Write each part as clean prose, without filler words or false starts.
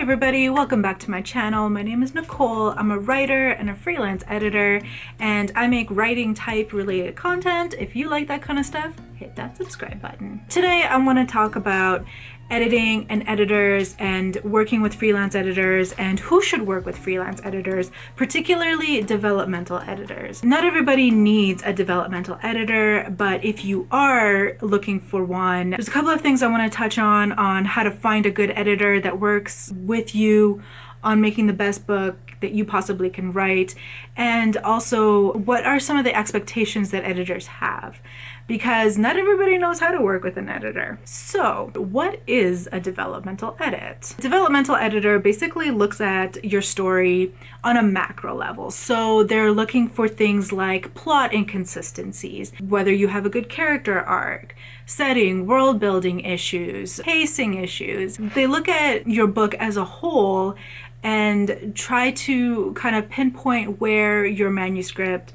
everybody, welcome back to my channel. My name is Nicole. I'm a writer and a freelance editor, and I make writing type related content. If you like that kind of stuff, hit that subscribe button. Today I want to talk about editing and editors and working with freelance editors and who should work with freelance editors, particularly developmental editors. Not everybody needs a developmental editor, but if you are looking for one, there's a couple of things I want to touch on how to find a good editor that works with you on making the best book that you possibly can write, and also what are some of the expectations that editors have, because not everybody knows how to work with an editor. So what is a developmental edit? A developmental editor basically looks at your story on a macro level. So they're looking for things like plot inconsistencies, whether you have a good character arc, setting, world building issues, pacing issues. They look at your book as a whole and try to kind of pinpoint where your manuscript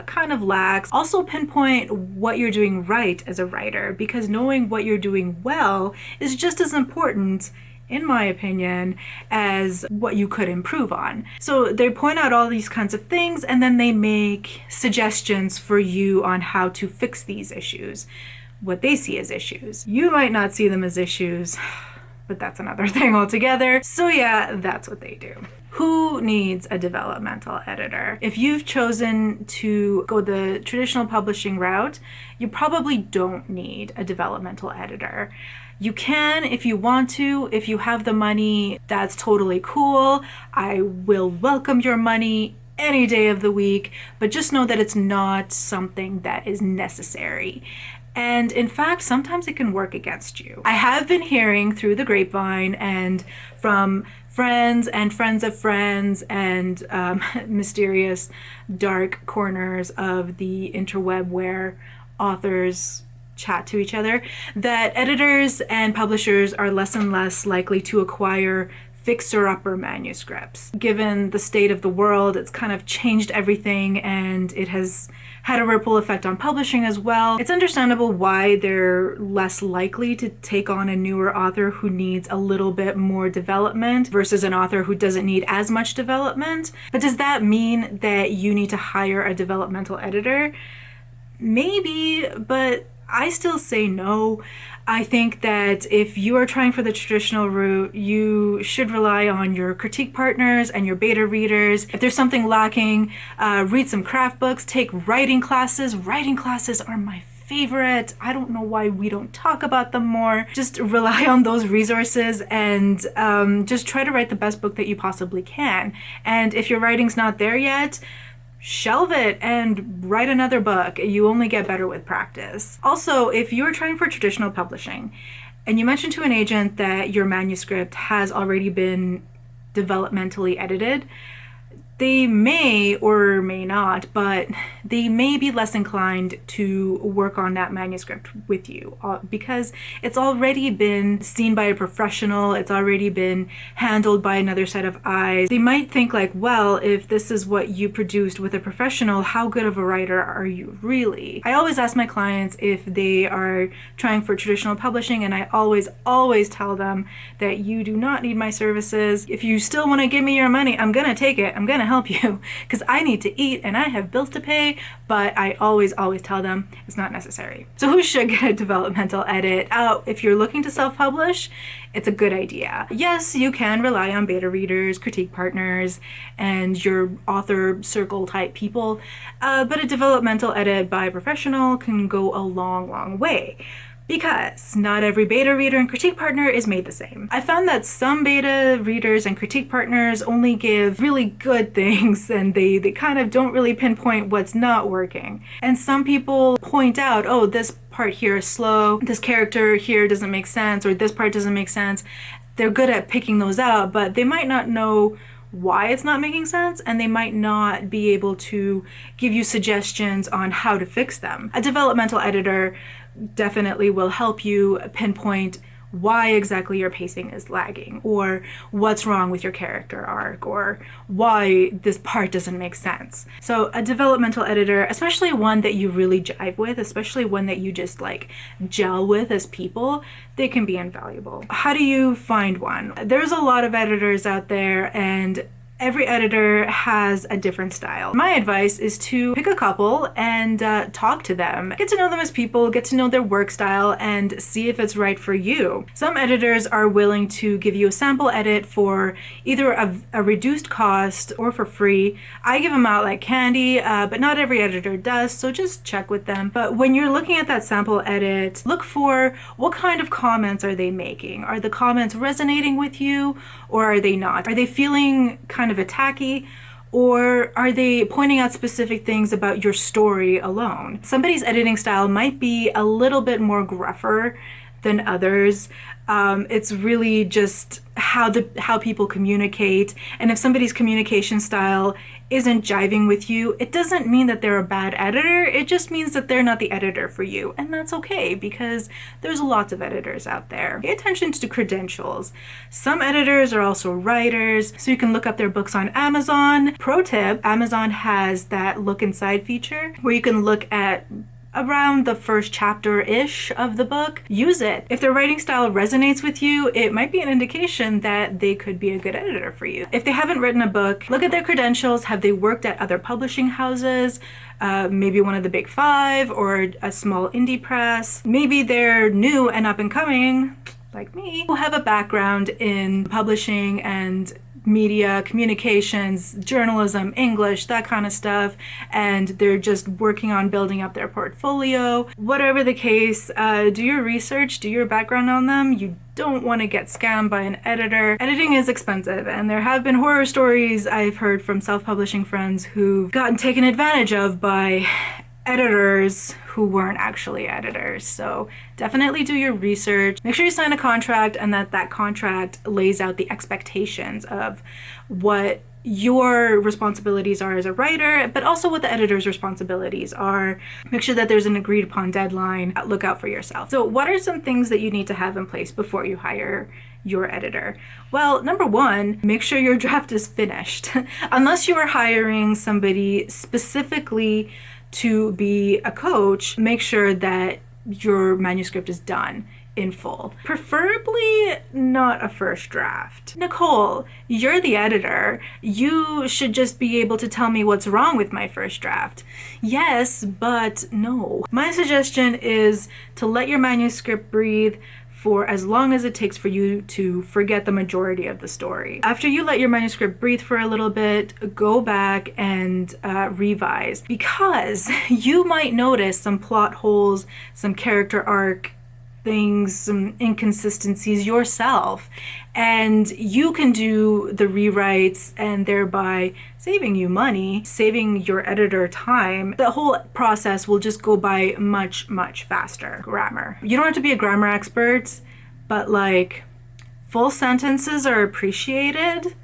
kind of lacks. Also pinpoint what you're doing right as a writer, because knowing what you're doing well is just as important, in my opinion, as what you could improve on. So they point out all these kinds of things, and then they make suggestions for you on how to fix these issues, what they see as issues. You might not see them as issues, but that's another thing altogether. So yeah, that's what they do. Who needs a developmental editor? If you've chosen to go the traditional publishing route, you probably don't need a developmental editor. You can if you want to. If you have the money, that's totally cool. I will welcome your money any day of the week, but just know that it's not something that is necessary. And in fact, sometimes it can work against you. I have been hearing through the grapevine and from friends and friends of friends and mysterious dark corners of the interweb where authors chat to each other, that editors and publishers are less and less likely to acquire fixer-upper manuscripts. Given the state of the world, it's kind of changed everything, and it has had a ripple effect on publishing as well. It's understandable why they're less likely to take on a newer author who needs a little bit more development versus an author who doesn't need as much development. But does that mean that you need to hire a developmental editor? Maybe, but I still say no. I think that if you are trying for the traditional route, you should rely on your critique partners and your beta readers. If there's something lacking, read some craft books, take writing classes. Writing classes are my favorite. I don't know why we don't talk about them more. Just rely on those resources and just try to write the best book that you possibly can. And if your writing's not there yet, shelve it and write another book. You only get better with practice. Also, if you're trying for traditional publishing and you mention to an agent that your manuscript has already been developmentally edited, they may or may not, but they may be less inclined to work on that manuscript with you because it's already been seen by a professional, it's already been handled by another set of eyes. They might think like, well, if this is what you produced with a professional, how good of a writer are you really? I always ask my clients if they are trying for traditional publishing, and I always tell them that you do not need my services. If you still want to give me your money, I'm gonna take it. I'm gonna help you because I need to eat and I have bills to pay, but I always tell them it's not necessary. So who should get a developmental edit? If you're looking to self-publish, it's a good idea. Yes, you can rely on beta readers, critique partners, and your author circle type people, but a developmental edit by a professional can go a long way, because not every beta reader and critique partner is made the same. I found that some beta readers and critique partners only give really good things, and they kind of don't really pinpoint what's not working. And some people point out, oh, this part here is slow, this character here doesn't make sense, or this part doesn't make sense. They're good at picking those out, but they might not know why it's not making sense, and they might not be able to give you suggestions on how to fix them. A developmental editor definitely will help you pinpoint why exactly your pacing is lagging, or what's wrong with your character arc, or why this part doesn't make sense. So a developmental editor, especially one that you really jive with, especially one that you just like gel with as people, they can be invaluable. How do you find one? There's a lot of editors out there, and every editor has a different style. My advice is to pick a couple and talk to them. Get to know them as people, get to know their work style, and see if it's right for you. Some editors are willing to give you a sample edit for either a reduced cost or for free. I give them out like candy, but not every editor does, so just check with them. But when you're looking at that sample edit, look for what kind of comments are they making. Are the comments resonating with you, or are they not? Are they feeling kind of attacky, or are they pointing out specific things about your story alone? Somebody's editing style might be a little bit more gruffer than others. It's really just how people communicate, and if somebody's communication style isn't jiving with you, it doesn't mean that they're a bad editor. It just means that they're not the editor for you, and that's okay, because there's lots of editors out there. Pay attention to credentials. Some editors are also writers, so you can look up their books on Amazon. Pro tip, Amazon has that look inside feature where you can look at around the first chapter-ish of the book. Use it. If their writing style resonates with you, it might be an indication that they could be a good editor for you. If they haven't written a book, look at their credentials. Have they worked at other publishing houses? Maybe one of the big five or a small indie press. Maybe they're new and up and coming, like me, who have a background in publishing and media, communications, journalism, English, that kind of stuff, and they're just working on building up their portfolio. Whatever the case, do your research, do your background on them. You don't want to get scammed by an editor. Editing is expensive, and there have been horror stories I've heard from self-publishing friends who've gotten taken advantage of by editors who weren't actually editors. So definitely do your research. Make sure you sign a contract, and that contract lays out the expectations of what your responsibilities are as a writer, but also what the editor's responsibilities are. Make sure that there's an agreed upon deadline. Look out for yourself. So what are some things that you need to have in place before you hire your editor? Well, number one, make sure your draft is finished. Unless you are hiring somebody specifically to be a coach, make sure that your manuscript is done in full. Preferably not a first draft. Nicole, you're the editor. You should just be able to tell me what's wrong with my first draft. Yes, but no. My suggestion is to let your manuscript breathe for as long as it takes for you to forget the majority of the story. After you let your manuscript breathe for a little bit, go back and revise, because you might notice some plot holes, some character arc things, some inconsistencies yourself, and you can do the rewrites and thereby saving you money, saving your editor time. The whole process will just go by much, much faster. Grammar. You don't have to be a grammar expert, but like full sentences are appreciated.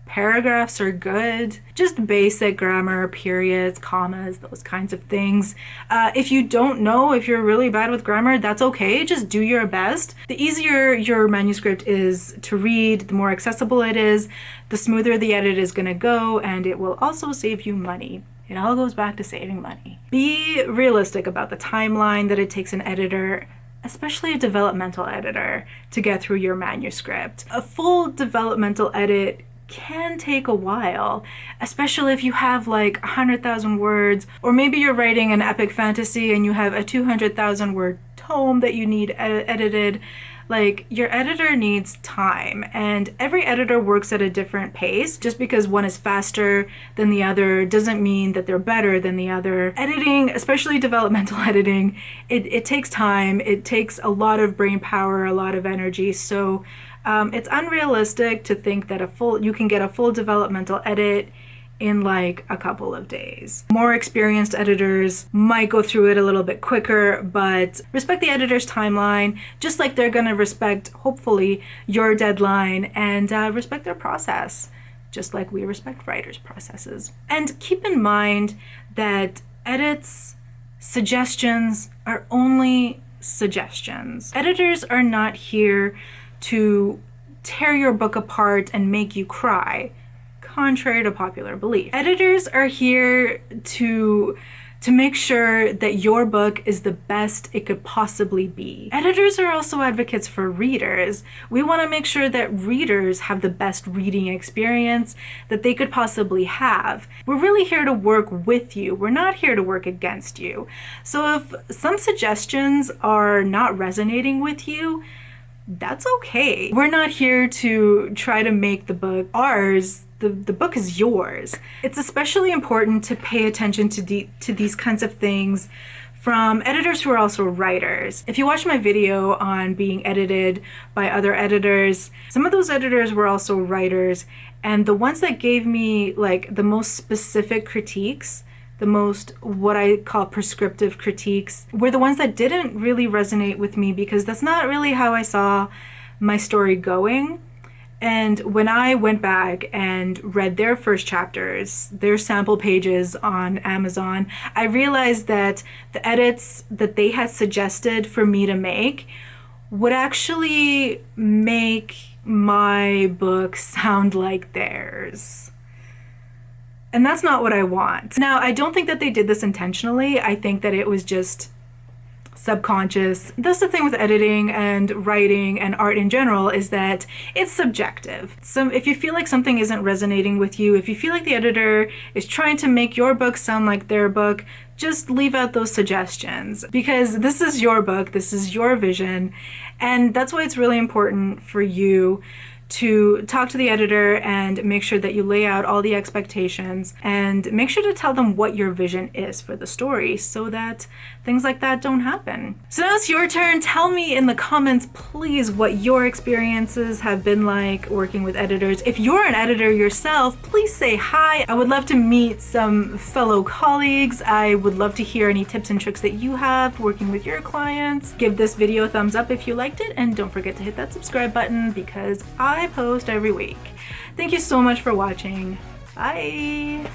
Paragraphs are good. Just basic grammar, periods, commas, those kinds of things. If you don't know, if you're really bad with grammar, that's okay. Just do your best. The easier your manuscript is to read, the more accessible it is, the smoother the edit is going to go, and it will also save you money. It all goes back to saving money. Be realistic about the timeline that it takes an editor, especially a developmental editor, to get through your manuscript. A full developmental edit can take a while, especially if you have like 100,000 words, or maybe you're writing an epic fantasy and you have a 200,000 word tome that you need edited. Like, your editor needs time, and every editor works at a different pace. Just because one is faster than the other doesn't mean that they're better than the other. Editing, especially developmental editing, it takes time, it takes a lot of brain power, a lot of energy, so it's unrealistic to think that you can get a full developmental edit in like a couple of days. More experienced editors might go through it a little bit quicker, but respect the editor's timeline, just like they're gonna respect, hopefully, your deadline, and respect their process, just like we respect writers' processes. And keep in mind that edits, suggestions are only suggestions. Editors are not here to tear your book apart and make you cry, contrary to popular belief. Editors are here to make sure that your book is the best it could possibly be. Editors are also advocates for readers. We want to make sure that readers have the best reading experience that they could possibly have. We're really here to work with you. We're not here to work against you. So if some suggestions are not resonating with you, that's okay. We're not here to try to make the book ours. The book is yours. It's especially important to pay attention to these kinds of things from editors who are also writers. If you watch my video on being edited by other editors, some of those editors were also writers, and the ones that gave me like the most specific critiques, the most what I call prescriptive critiques, were the ones that didn't really resonate with me because that's not really how I saw my story going. And when I went back and read their first chapters, their sample pages on Amazon, I realized that the edits that they had suggested for me to make would actually make my book sound like theirs. And that's not what I want. Now, I don't think that they did this intentionally. I think that it was just subconscious. That's the thing with editing and writing and art in general, is that it's subjective. So if you feel like something isn't resonating with you, if you feel like the editor is trying to make your book sound like their book, just leave out those suggestions, because this is your book, this is your vision, and that's why it's really important for you to talk to the editor and make sure that you lay out all the expectations and make sure to tell them what your vision is for the story so that things like that don't happen. So now it's your turn. Tell me in the comments, please, what your experiences have been like working with editors. If you're an editor yourself, please say hi. I would love to meet some fellow colleagues. I would love to hear any tips and tricks that you have working with your clients. Give this video a thumbs up if you liked it, and don't forget to hit that subscribe button because I post every week. Thank you so much for watching. Bye!